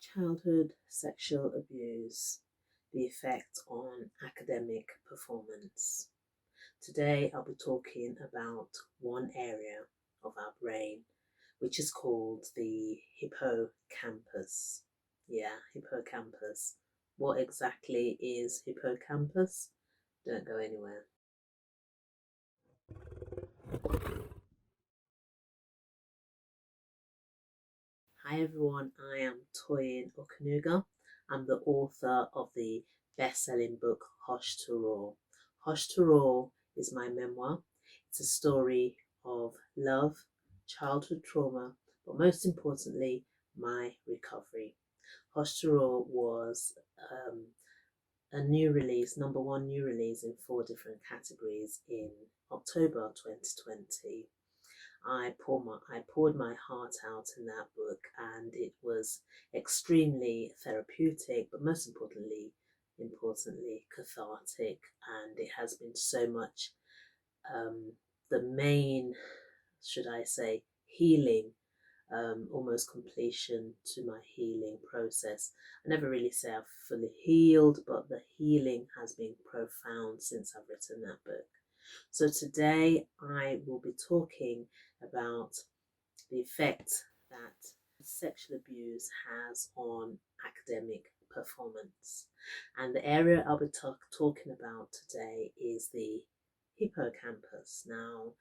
Childhood sexual abuse, the effect on academic performance. Today I'll be talking about one area of our brain which is called the hippocampus. Yeah, hippocampus. What exactly is hippocampus? Don't go anywhere. Hi everyone, I am Toyin Okunuga. I'm the author of the best-selling book Hush to Roar. Hush to Roar is my memoir. It's a story of love, childhood trauma, but most importantly, my recovery. Hush to Roar was a new release, number one new release in 4 different categories in October 2020. I poured my heart out in that book, and it was extremely therapeutic, but most importantly, cathartic. And it has been so much the main, should I say, healing, almost completion to my healing process. I never really say I've fully healed, but the healing has been profound since I've written that book. So today I will be talking about the effect that sexual abuse has on academic performance. And the area I'll be talking about today is the hippocampus. Now,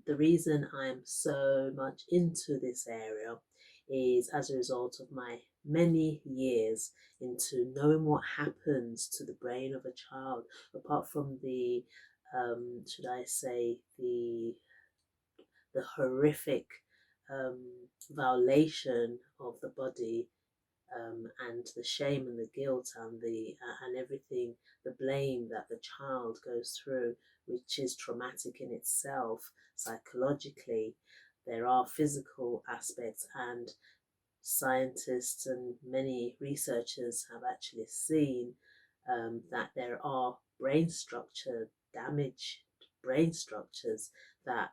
the reason I'm so much into this area is as a result of my many years into knowing what happens to the brain of a child, apart from the should I say, the horrific violation of the body, and the shame and the guilt and the and everything, the blame that the child goes through, which is traumatic in itself psychologically. There are physical aspects, and scientists and many researchers have actually seen that there are damaged brain structures that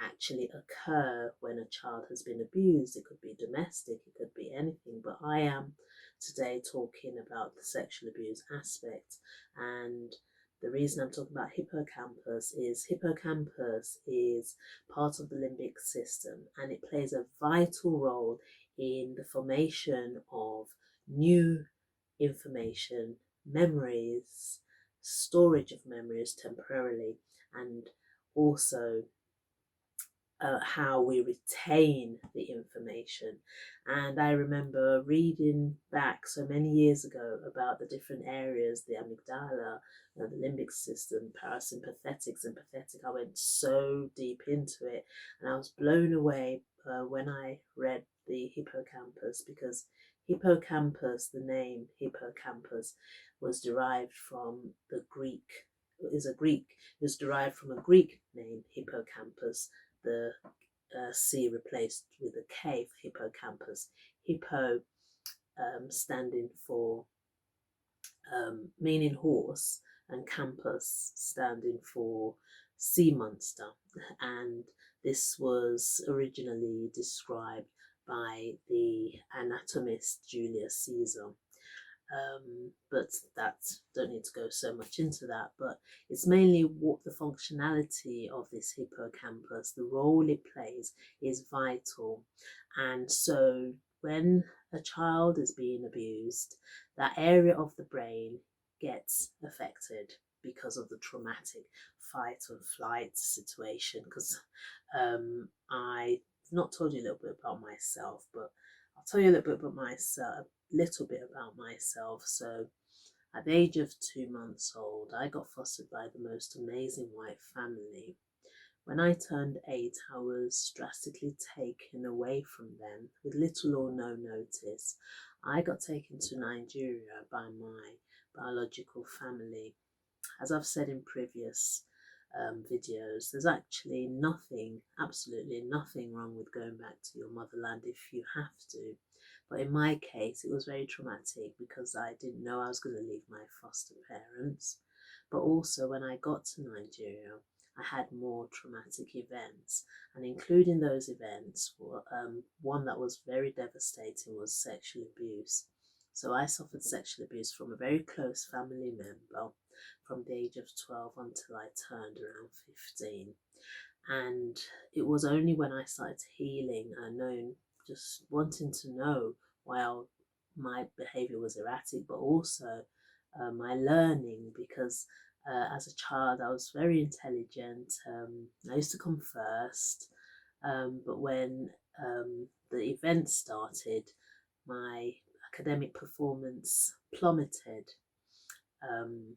actually occur when a child has been abused. It could be domestic, it could be anything, but I am today talking about the sexual abuse aspect. And the reason I'm talking about hippocampus is part of the limbic system, and it plays a vital role in the formation of new information, memories, storage of memories temporarily, and also how we retain the information. And I remember reading back so many years ago about the different areas, the amygdala, the limbic system, parasympathetic, sympathetic. I went so deep into it, and I was blown away when I read the hippocampus, because hippocampus, the name hippocampus, was derived from the Greek. It was derived from a Greek name, hippocampus, the C replaced with a K for hippocampus. Hippo standing for meaning horse, and campus standing for sea monster. And this was originally described by the anatomist Julius Caesar. But that, don't need to go so much into that, but it's mainly what the functionality of this hippocampus, the role it plays, is vital. And so when a child is being abused, that area of the brain gets affected because of the traumatic fight or flight situation. Because I've not told you a little bit about myself, but I'll tell you a little bit about myself. So at the age of 2 months old, I got fostered by the most amazing white family. When I turned 8, I was drastically taken away from them with little or no notice. I got taken to Nigeria by my biological family. As I've said in previous videos, there's actually absolutely nothing wrong with going back to your motherland if you have to. But in my case, it was very traumatic because I didn't know I was going to leave my foster parents. But also when I got to Nigeria, I had more traumatic events, and including those events, one that was very devastating was sexual abuse. So I suffered sexual abuse from a very close family member from the age of 12 until I turned around 15. And it was only when I started healing and knowing, just wanting to know why my behavior was erratic, but also my learning, because as a child I was very intelligent. I used to come first, but when the event started, my academic performance plummeted. Um,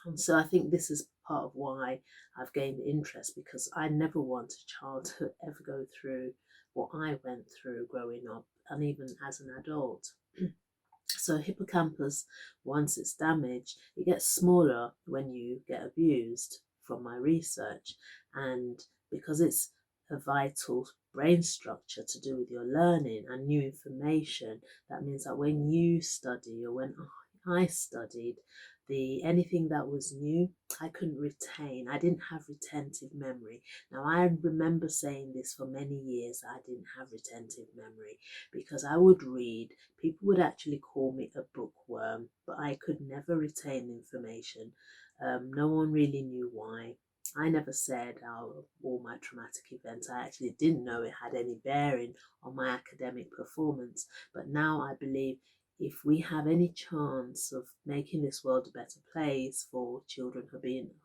and so I think this is part of why I've gained interest, because I never want a child to ever go through what I went through growing up and even as an adult. So hippocampus, once it's damaged, it gets smaller when you get abused, from my research. And because it's a vital brain structure to do with your learning and new information, that means that when you study, or when I studied, anything that was new, I couldn't retain. I didn't have retentive memory. Now I remember saying this for many years, I didn't have retentive memory, because I would read. People would actually call me a bookworm, but I could never retain information. No one really knew why. I never said all my traumatic events. I actually didn't know it had any bearing on my academic performance. But now I believe, if we have any chance of making this world a better place for children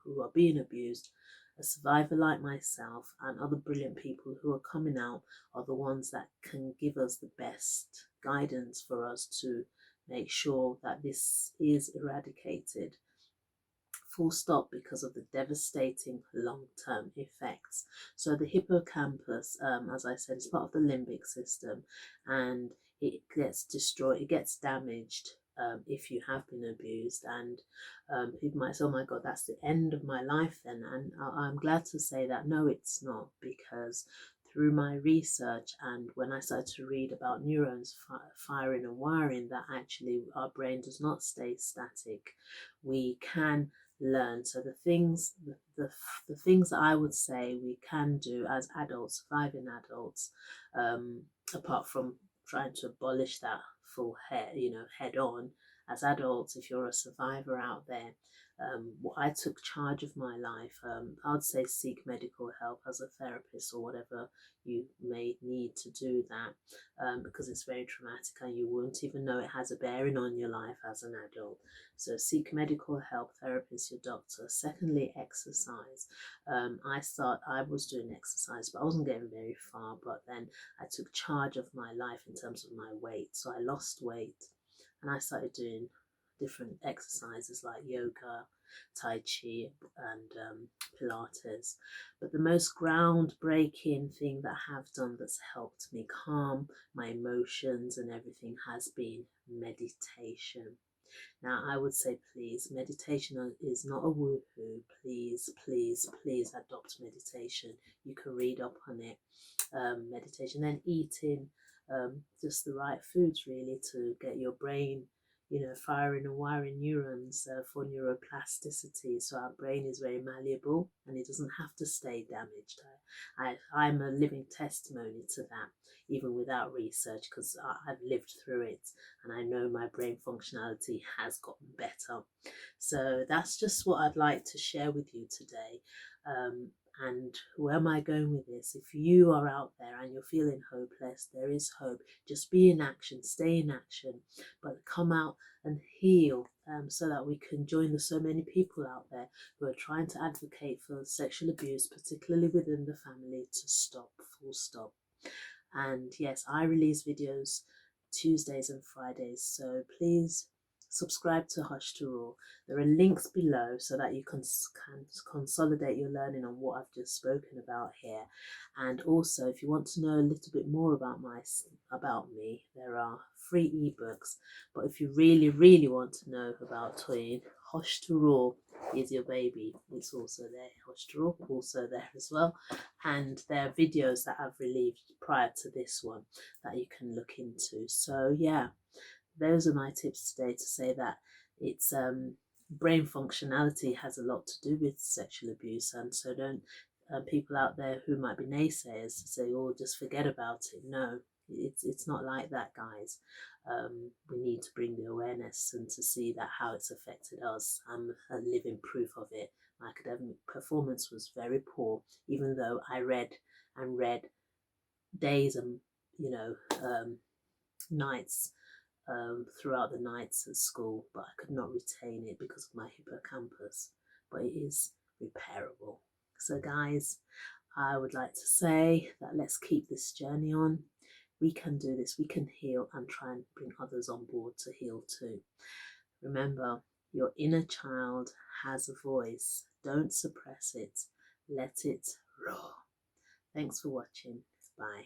who are being abused, a survivor like myself and other brilliant people who are coming out are the ones that can give us the best guidance for us to make sure that this is eradicated, full stop, because of the devastating long-term effects. So the hippocampus, as I said, is part of the limbic system, and it gets destroyed, it gets damaged if you have been abused. And people might say, oh my God, that's the end of my life then. And I'm glad to say that no, it's not, because through my research and when I started to read about neurons firing and wiring, that actually our brain does not stay static. We can learn. So the things that I would say we can do as adults, surviving adults, apart from trying to abolish that head on, as adults, if you're a survivor out there, I took charge of my life. I'd say seek medical help as a therapist or whatever you may need to do that, because it's very traumatic and you won't even know it has a bearing on your life as an adult. So seek medical help, therapist, your doctor. Secondly, exercise. I was doing exercise, but I wasn't getting very far. But then I took charge of my life in terms of my weight. So I lost weight, and I started doing different exercises like yoga, tai chi, and Pilates. But the most groundbreaking thing that I have done that's helped me calm my emotions and everything has been meditation. Now, I would say, please, meditation is not a woohoo. Please, please, please adopt meditation. You can read up on it. Meditation and eating just the right foods, really, to get your brain, firing and wiring neurons for neuroplasticity. So our brain is very malleable and it doesn't have to stay damaged. I'm a living testimony to that, even without research, because I've lived through it and I know my brain functionality has gotten better. So that's just what I'd like to share with you today. And where am I going with this? If you are out there and you're feeling hopeless, there is hope. Just be in action, stay in action, but come out and heal, so that we can join the so many people out there who are trying to advocate for sexual abuse, particularly within the family, to stop, full stop. And yes, I release videos Tuesdays and Fridays, so please subscribe to Hush to Rule. There are links below so that you can consolidate your learning on what I've just spoken about here. And also, if you want to know a little bit more about me, there are free ebooks. But if you really, really want to know about Toyin, Hush to Rule is your baby. It's also there. Hush to Rule also there as well. And there are videos that I've released prior to this one that you can look into. So yeah, those are my tips today, to say that it's brain functionality has a lot to do with sexual abuse, and so don't people out there who might be naysayers say, "Oh, just forget about it." No, it's not like that, guys. We need to bring the awareness and to see that how it's affected us. I'm a living proof of it. My academic performance was very poor, even though I read and read days and nights throughout the nights at school, but I could not retain it because of my hippocampus. But it is repairable. So, guys, I would like to say that let's keep this journey on. We can do this, we can heal and try and bring others on board to heal too. Remember, your inner child has a voice. Don't suppress it, let it roar. Thanks for watching. Bye.